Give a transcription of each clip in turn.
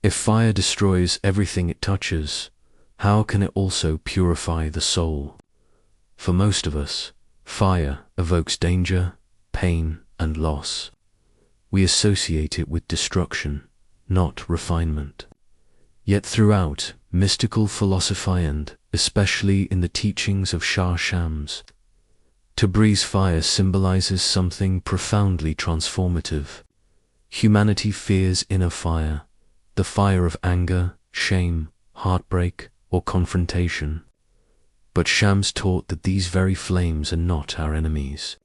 If fire destroys everything it touches, how can it also purify the soul? For most of us, fire evokes danger, pain, and loss. We associate it with destruction, not refinement. Yet throughout mystical philosophy and, especially in the teachings of Shams Tabreez, fire symbolizes something profoundly transformative. Humanity fears inner fire, the fire of anger, shame, heartbreak, or confrontation. But Shams taught that these very flames are not our enemies.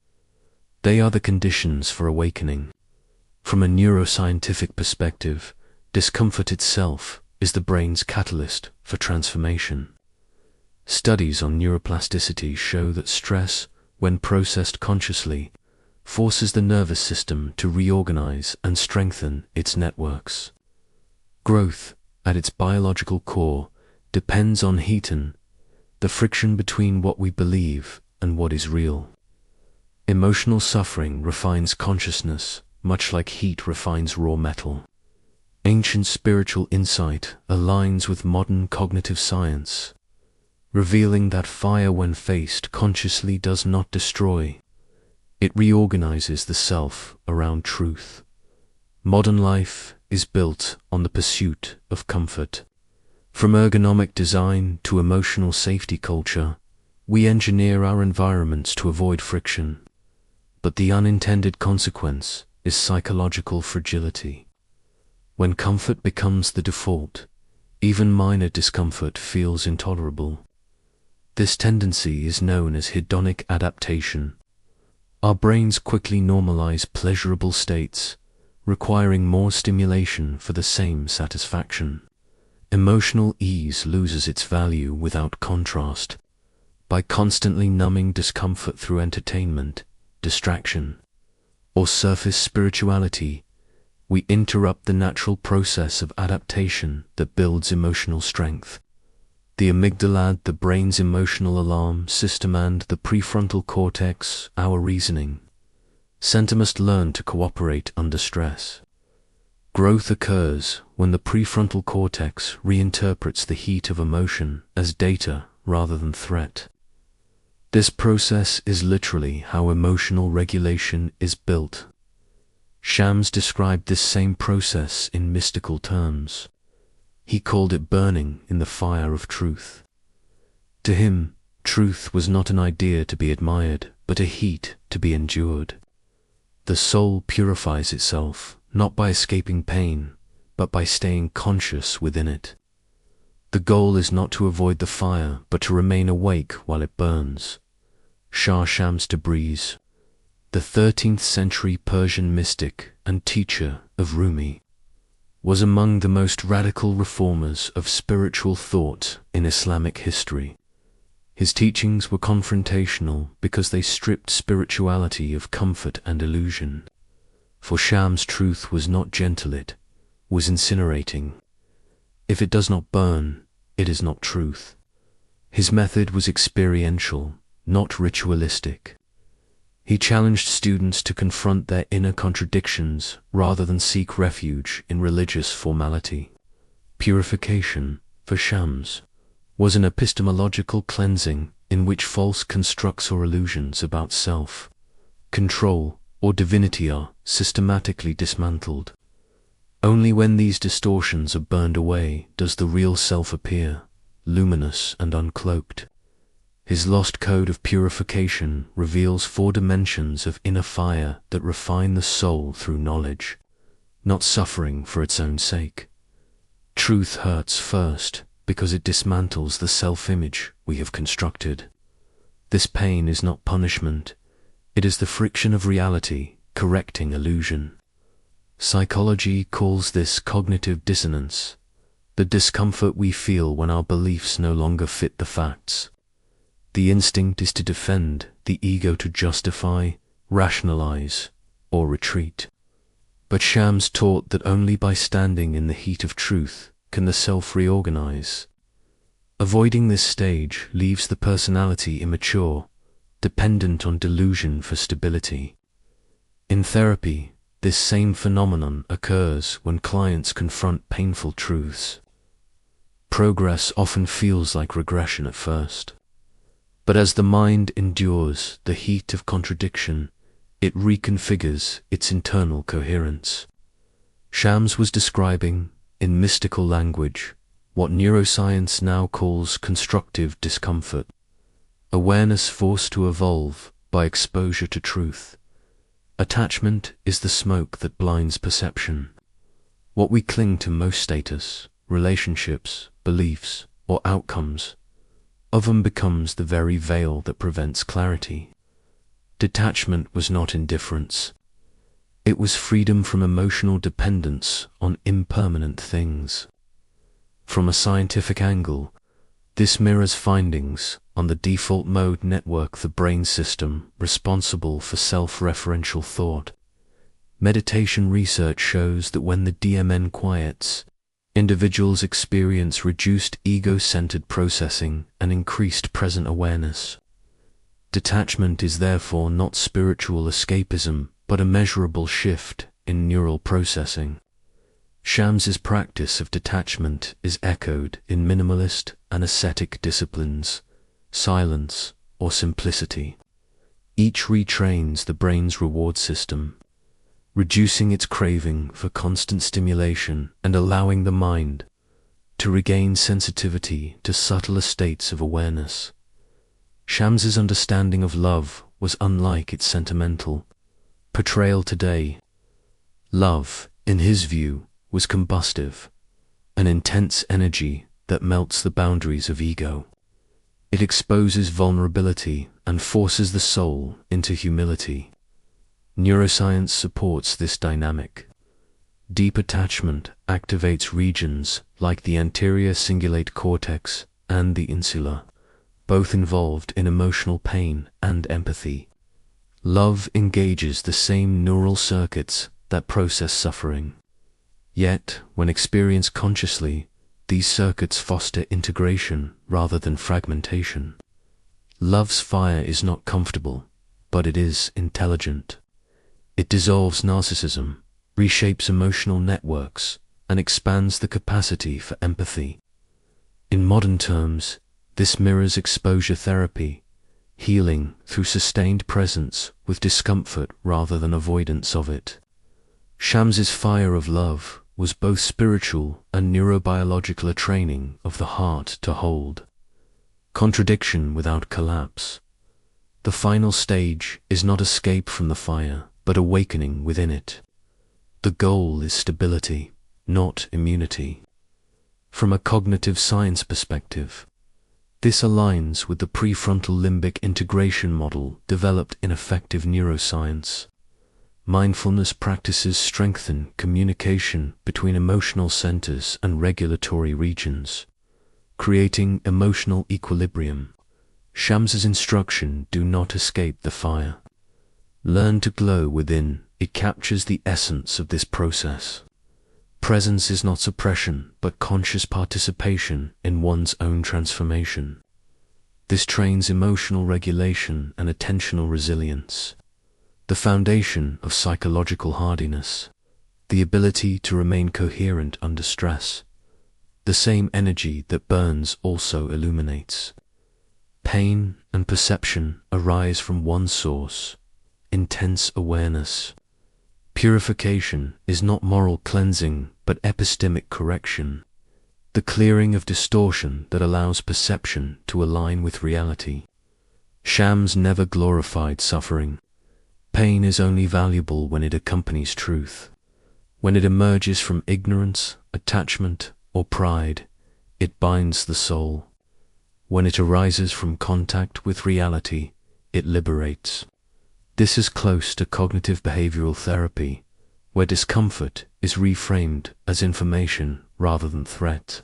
They are the conditions for awakening. From a neuroscientific perspective, discomfort itself is the brain's catalyst for transformation. Studies on neuroplasticity show that stress, when processed consciously, forces the nervous system to reorganize and strengthen its networks. Growth, at its biological core, depends on heaton, the friction between what we believe and what is real. Emotional suffering refines consciousness, much like heat refines raw metal. Ancient spiritual insight aligns with modern cognitive science, revealing that fire, when faced consciously, does not destroy. It reorganizes the self around truth. Modern life is built on the pursuit of comfort. From ergonomic design to emotional safety culture, we engineer our environments to avoid friction. But the unintended consequence is psychological fragility. When comfort becomes the default, even minor discomfort feels intolerable. This tendency is known as hedonic adaptation. Our brains quickly normalize pleasurable states, requiring more stimulation for the same satisfaction. Emotional ease loses its value without contrast. By constantly numbing discomfort through entertainment, distraction, or surface spirituality, we interrupt the natural process of adaptation that builds emotional strength. The amygdala, the brain's emotional alarm system, and the prefrontal cortex, our reasoning center, must learn to cooperate under stress. Growth occurs when the prefrontal cortex reinterprets the heat of emotion as data rather than threat. This process is literally how emotional regulation is built. Shams described this same process in mystical terms. He called it burning in the fire of truth. To him, truth was not an idea to be admired, but a heat to be endured. The soul purifies itself, not by escaping pain, but by staying conscious within it. The goal is not to avoid the fire, but to remain awake while it burns. Shams Tabreez, the 13th century Persian mystic and teacher of Rumi, was among the most radical reformers of spiritual thought in Islamic history. His teachings were confrontational because they stripped spirituality of comfort and illusion. For Shams, truth was not gentle, it was incinerating. If it does not burn, it is not truth. His method was experiential, not ritualistic. He challenged students to confront their inner contradictions rather than seek refuge in religious formality. Purification, for Shams, was an epistemological cleansing in which false constructs or illusions about self, control, or divinity are systematically dismantled. Only when these distortions are burned away does the real self appear, luminous and uncloaked. His lost code of purification reveals 4 dimensions of inner fire that refine the soul through knowledge, not suffering for its own sake. Truth hurts first because it dismantles the self-image we have constructed. This pain is not punishment, it is the friction of reality correcting illusion. Psychology calls this cognitive dissonance, the discomfort we feel when our beliefs no longer fit the facts. The instinct is to defend, the ego to justify, rationalize, or retreat. But Shams taught that only by standing in the heat of truth can the self reorganize. Avoiding this stage leaves the personality immature, dependent on delusion for stability. In therapy, This same phenomenon occurs when clients confront painful truths. Progress often feels like regression at first, but as the mind endures the heat of contradiction, it reconfigures its internal coherence. Shams was describing, in mystical language, what neuroscience now calls constructive discomfort, awareness forced to evolve by exposure to truth. Attachment is the smoke that blinds perception. What we cling to most: status, relationships, beliefs, or outcomes, often becomes the very veil that prevents clarity. Detachment was not indifference. It was freedom from emotional dependence on impermanent things. From a scientific angle, this mirrors findings on the default mode network, the brain system responsible for self-referential thought. Meditation research shows that when the DMN quiets, individuals experience reduced ego-centered processing and increased present awareness. Detachment is therefore not spiritual escapism, but a measurable shift in neural processing. Shams's practice of detachment is echoed in minimalist and ascetic disciplines, silence or simplicity. Each retrains the brain's reward system, reducing its craving for constant stimulation and allowing the mind to regain sensitivity to subtler states of awareness. Shams's understanding of love was unlike its sentimental portrayal today. Love, in his view, was combustive, an intense energy that melts the boundaries of ego. It exposes vulnerability and forces the soul into humility. Neuroscience supports this dynamic. Deep attachment activates regions like the anterior cingulate cortex and the insula, both involved in emotional pain and empathy. Love engages the same neural circuits that process suffering. Yet, when experienced consciously, these circuits foster integration rather than fragmentation. Love's fire is not comfortable, but it is intelligent. It dissolves narcissism, reshapes emotional networks, and expands the capacity for empathy. In modern terms, this mirrors exposure therapy, healing through sustained presence with discomfort rather than avoidance of it. Shams's fire of love was both spiritual and neurobiological, a training of the heart to hold contradiction without collapse. The final stage is not escape from the fire, but awakening within it. The goal is stability, not immunity. From a cognitive science perspective, this aligns with the prefrontal limbic integration model developed in effective neuroscience. Mindfulness practices strengthen communication between emotional centers and regulatory regions, creating emotional equilibrium. Shams's instruction: do not escape the fire. Learn to glow within. It captures the essence of this process. Presence is not suppression, but conscious participation in one's own transformation. This trains emotional regulation and attentional resilience, the foundation of psychological hardiness, the ability to remain coherent under stress. The same energy that burns also illuminates. Pain and perception arise from one source: intense awareness. Purification is not moral cleansing, but epistemic correction, the clearing of distortion that allows perception to align with reality. Shams never glorified suffering. Pain is only valuable when it accompanies truth. When it emerges from ignorance, attachment, or pride, it binds the soul. When it arises from contact with reality, it liberates. This is close to cognitive behavioral therapy, where discomfort is reframed as information rather than threat.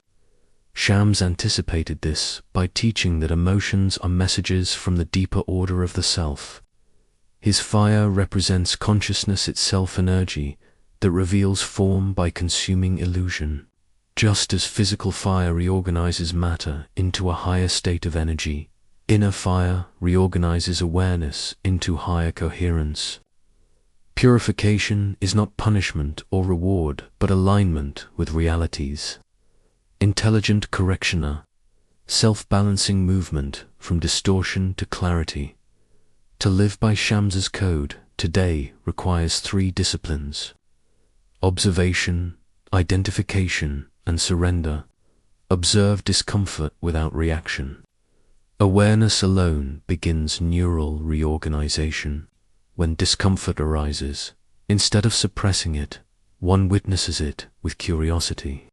Shams anticipated this by teaching that emotions are messages from the deeper order of the self. His fire represents consciousness itself, energy that reveals form by consuming illusion. Just as physical fire reorganizes matter into a higher state of energy, inner fire reorganizes awareness into higher coherence. Purification is not punishment or reward, but alignment with realities. Intelligent correctioner, self-balancing movement from distortion to clarity. To live by Shams's code today requires 3 disciplines: observation, identification, and surrender. Observe discomfort without reaction. Awareness alone begins neural reorganization. When discomfort arises, instead of suppressing it, one witnesses it with curiosity.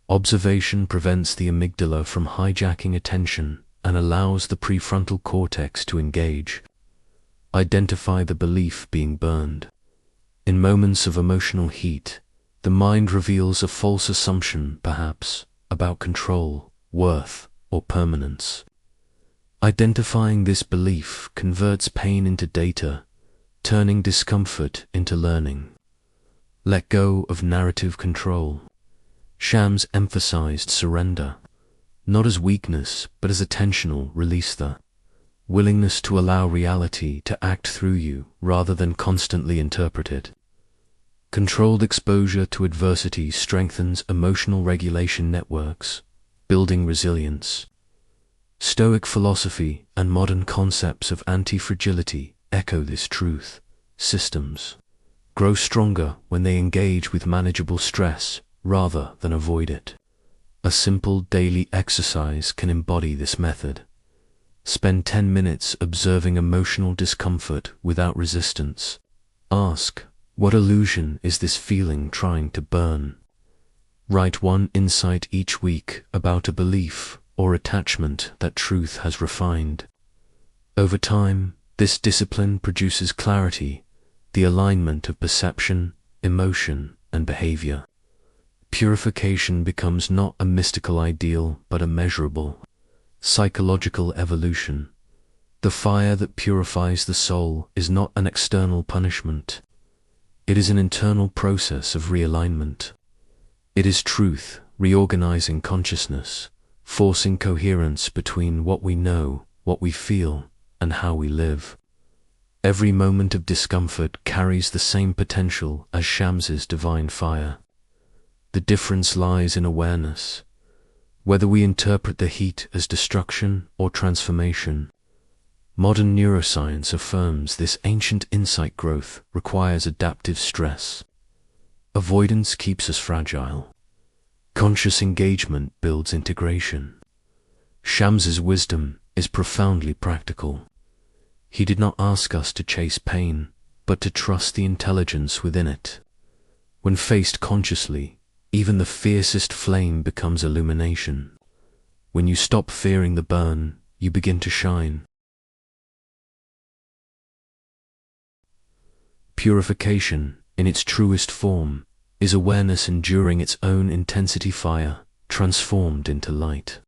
Observation prevents the amygdala from hijacking attention and allows the prefrontal cortex to engage. Identify the belief being burned. In moments of emotional heat, the mind reveals a false assumption, perhaps, about control, worth, or permanence. Identifying this belief converts pain into data, turning discomfort into learning. Let go of narrative control. Shams emphasized surrender, not as weakness, but as attentional release, the willingness to allow reality to act through you rather than constantly interpret it. Controlled exposure to adversity strengthens emotional regulation networks, building resilience. Stoic philosophy and modern concepts of anti-fragility echo this truth. Systems grow stronger when they engage with manageable stress rather than avoid it. A simple daily exercise can embody this method. Spend 10 minutes observing emotional discomfort without resistance. Ask, what illusion is this feeling trying to burn? Write 1 insight each week about a belief or attachment that truth has refined. Over time, this discipline produces clarity, the alignment of perception, emotion, and behavior. Purification becomes not a mystical ideal, but a measurable, psychological evolution. The fire that purifies the soul is not an external punishment. It is an internal process of realignment. It is truth reorganizing consciousness, forcing coherence between what we know, what we feel, and how we live. Every moment of discomfort carries the same potential as Shams's divine fire. The difference lies in awareness, whether we interpret the heat as destruction or transformation. Modern neuroscience affirms this ancient insight. Growth requires adaptive stress. Avoidance keeps us fragile. Conscious engagement builds integration. Shams's wisdom is profoundly practical. He did not ask us to chase pain, but to trust the intelligence within it. When faced consciously, even the fiercest flame becomes illumination. When you stop fearing the burn, you begin to shine. Purification, in its truest form, is awareness enduring its own intensity, fire transformed into light.